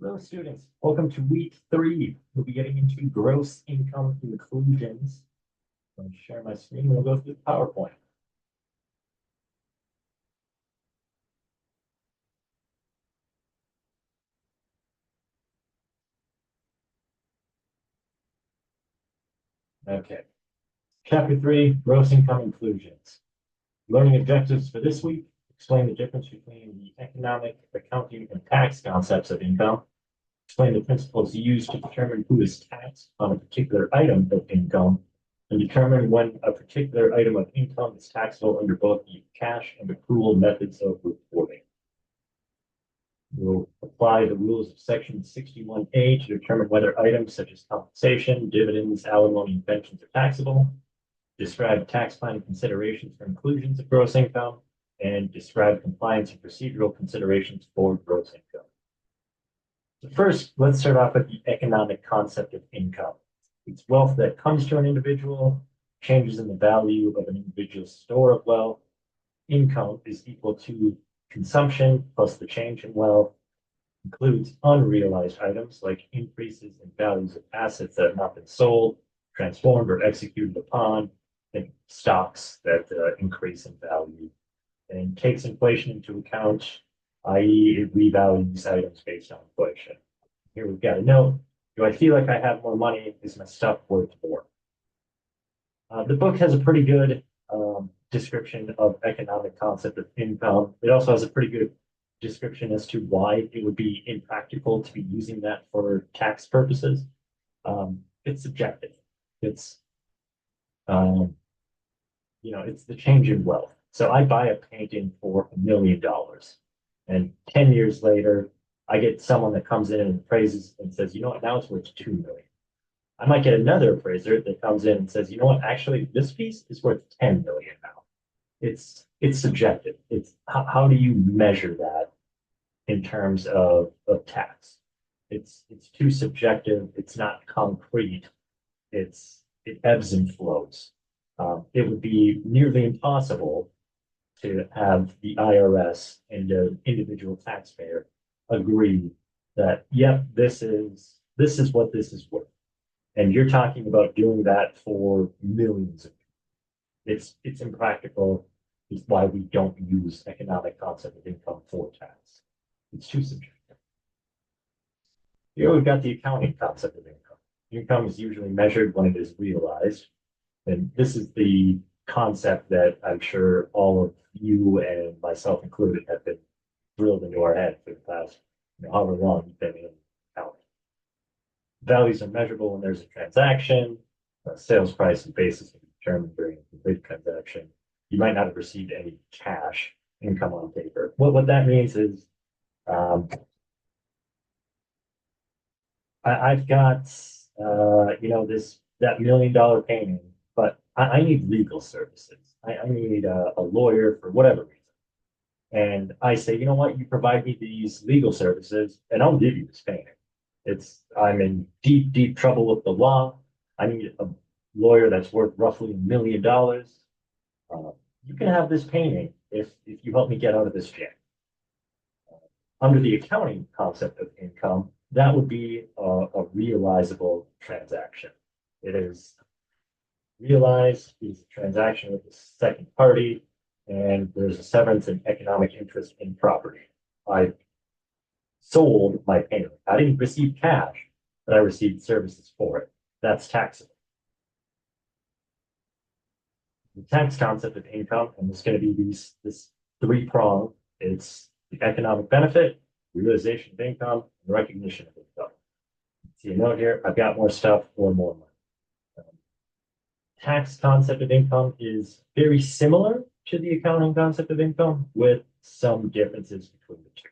Hello, students. Welcome to week 3. We'll be getting into gross income inclusions. I'm going to share my screen. We'll go through the PowerPoint. Okay. Chapter 3, gross income inclusions. Learning objectives for this week. Explain the difference between the economic, accounting, and tax concepts of income. Explain the principles used to determine who is taxed on a particular item of income, and determine when a particular item of income is taxable under both the cash and accrual methods of reporting. We'll apply the rules of section 61A to determine whether items such as compensation, dividends, alimony, and pensions are taxable. Describe tax planning considerations for inclusions of gross income, and describe compliance and procedural considerations for gross income. So first, let's start off with the economic concept of income. It's wealth that comes to an individual, changes in the value of an individual's store of wealth. Income is equal to consumption plus the change in wealth, includes unrealized items like increases in values of assets that have not been sold, transformed, or executed upon, and stocks that increase in value, and takes inflation into account, i.e. it revalues items based on inflation. Here we've got a note. Do I feel like I have more money? Is my stuff worth more? The book has a pretty good description of economic concept of income. It also has a pretty good description as to why it would be impractical to be using that for tax purposes. It's subjective. It's, it's the change in wealth. So I buy a painting for $1 million, and 10 years later, I get someone that comes in and appraises and says, you know what, now it's worth $2 million. I might get another appraiser that comes in and says, you know what, actually, this piece is worth $10 million now. It's subjective. It's how do you measure that in terms of tax? It's too subjective. It's not concrete. It ebbs and flows. It would be nearly impossible to have the IRS and the individual taxpayer agree that, yep, this is what this is worth. And you're talking about doing that for millions of people. It's impractical. It's why we don't use economic concept of income for tax. It's too subjective. Here we've got the accounting concept of income. Income is usually measured when it is realized. And this is the concept that I'm sure all of you and myself included have been drilled into our head for the past, however long you've been in accounting. Values are measurable when there's a transaction. Sales price and basis can be determined during a complete transaction. You might not have received any cash income on paper. What that means is I've got that $1 million painting, but I need legal services. I need a lawyer for whatever reason. And I say, you know what, you provide me these legal services and I'll give you this painting. I'm in deep, deep trouble with the law. I need a lawyer that's worth roughly $1 million. You can have this painting if you help me get out of this jam. Under the accounting concept of income, that would be a realizable transaction. It is realized is a transaction with the second party, and there's a severance and economic interest in property. I sold my painting. I didn't receive cash, but I received services for it. That's taxable. The tax concept of income, and it's going to be this three-prong. It's the economic benefit, realization of income, and recognition of income. See a note here, I've got more stuff or more money. Tax concept of income is very similar to the accounting concept of income with some differences between the two.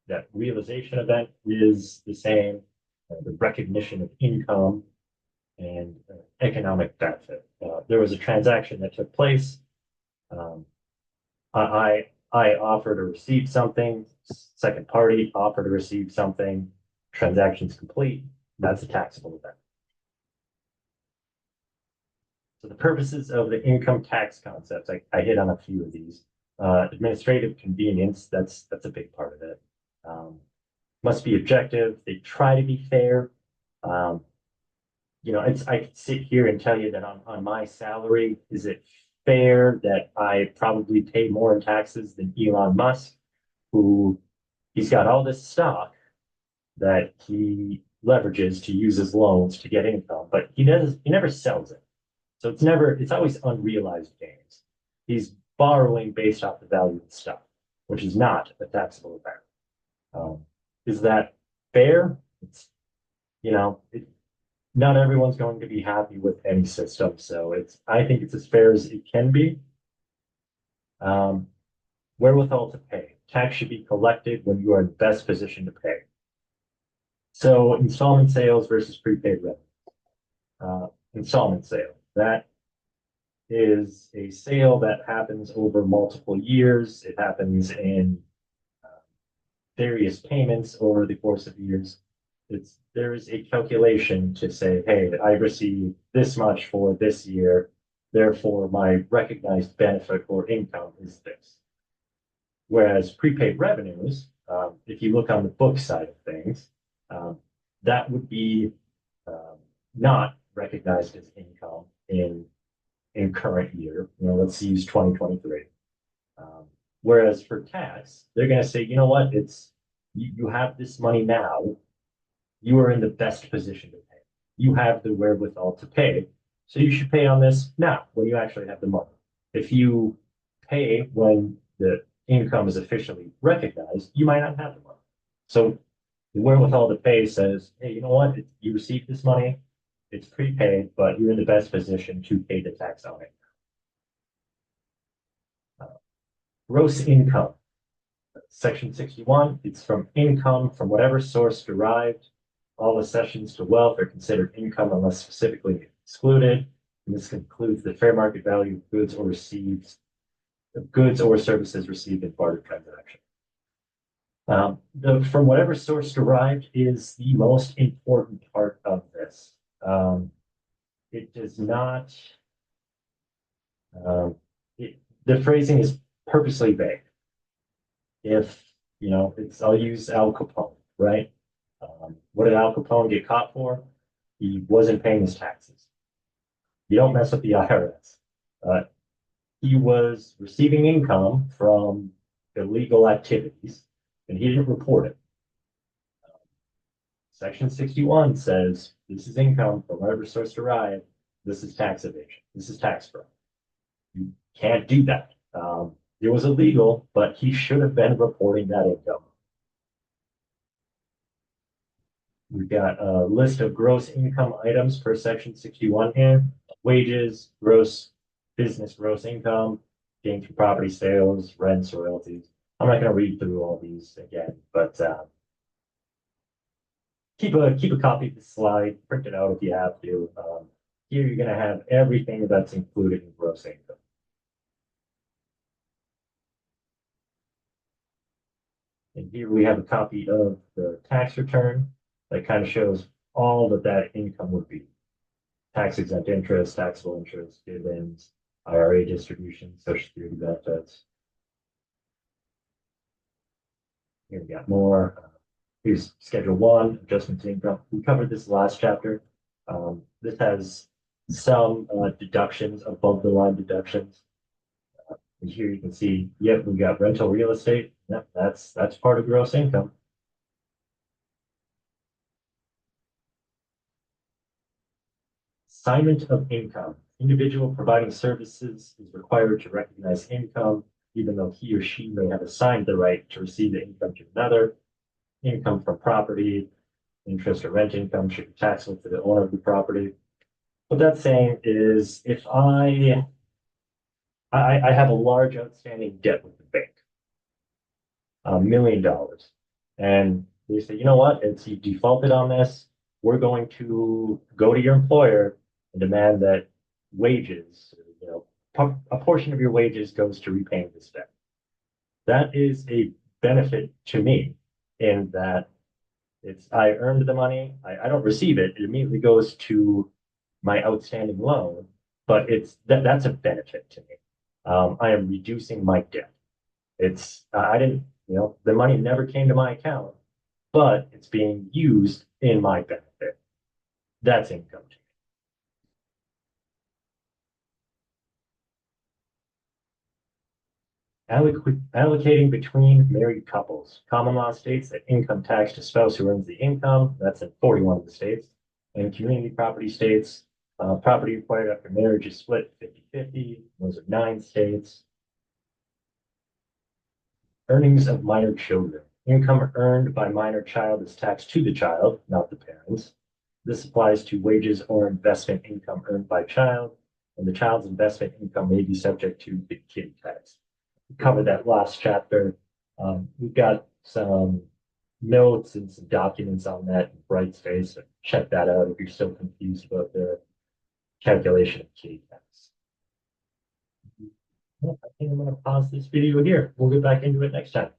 That realization event is the same, the recognition of income and economic benefit. There was a transaction that took place. I offered to receive something, second party offered to receive something, transaction's complete, that's a taxable event. So the purposes of the income tax concepts, I hit on a few of these. Administrative convenience, that's a big part of it. must be objective. They try to be fair. I could sit here and tell you that on my salary, is it fair that I probably pay more in taxes than Elon Musk, who he's got all this stock that he leverages to use his loans to get income, but he never sells it. So it's always unrealized gains. He's borrowing based off the value of the stock, which is not a taxable event. Is that fair? It's, you know, it, not everyone's going to be happy with any system. So I think it's as fair as it can be. Um, Wherewithal to pay. Tax should be collected when you are in the best position to pay. So installment sales versus prepaid revenue. Installment sale. That is a sale that happens over multiple years. It happens in various payments over the course of years. There is a calculation to say, hey, I received this much for this year, therefore my recognized benefit or income is this. Whereas prepaid revenues, if you look on the book side of things, that would be not recognized as income in current year. Let's use 2023. Whereas for tax, they're going to say, you know what, you have this money now, you are in the best position to pay. You have the wherewithal to pay, so you should pay on this now when you actually have the money. If you pay when the income is officially recognized, you might not have the money. So the wherewithal to pay says, hey, you know what, you received this money, it's prepaid, but you're in the best position to pay the tax on it. Gross income. Section 61, it's from income from whatever source derived. All accessions to wealth are considered income unless specifically excluded. And this includes the fair market value of goods or services received in barter transaction. From whatever source derived is the most important part of this. It does not, the phrasing is purposely vague. If, I'll use Al Capone, right? What did Al Capone get caught for? He wasn't paying his taxes. You don't mess with the IRS. He was receiving income from illegal activities, and he didn't report it. Section 61 says this is income from whatever source derived. This is tax evasion. This is tax fraud. You can't do that. It was illegal, but he should have been reporting that income. We've got a list of gross income items per section 61 here. Wages, business gross income, gains from property sales, rents, royalties. I'm not going to read through all these again, but keep a copy of the slide, print it out if you have to. Here you're going to have everything that's included in gross income. And here we have a copy of the tax return that kind of shows all that income would be. Tax exempt interest, taxable interest, dividends, IRA distributions, Social Security benefits. Here we got more. Here's Schedule 1, adjustment to income. We covered this last chapter. This has some deductions, above the line deductions. And here you can see, yep, we got rental real estate. Yep, that's part of gross income. Assignment of income. Individual providing services is required to recognize income, even though he or she may have assigned the right to receive the income to another. Income from property, interest or rent income should be taxable to the owner of the property. What that's saying is if I have a large outstanding debt with the bank, $1 million, and they say, you know what, it's you defaulted on this, we're going to go to your employer and demand that wages, a portion of your wages goes to repaying this debt. That is a benefit to me in that I earned the money, I don't receive it, it immediately goes to my outstanding loan, but that's a benefit to me. I am reducing my debt. I didn't, the money never came to my account, but it's being used in my benefit. That's income to me. Allocating between married couples. Common law states that income tax to spouse who earns the income, that's in 41 of the states. And community property states, property acquired after marriage is split 50-50. Those are 9 states. Earnings of minor children. Income earned by minor child is taxed to the child, not the parents. This applies to wages or investment income earned by child, and the child's investment income may be subject to the kitty tax. We covered that last chapter. We've got some notes and some documents on that in Brightspace. So check that out if you're still confused about the calculation of kitty tax. Well, I think I'm going to pause this video here. We'll get back into it next time.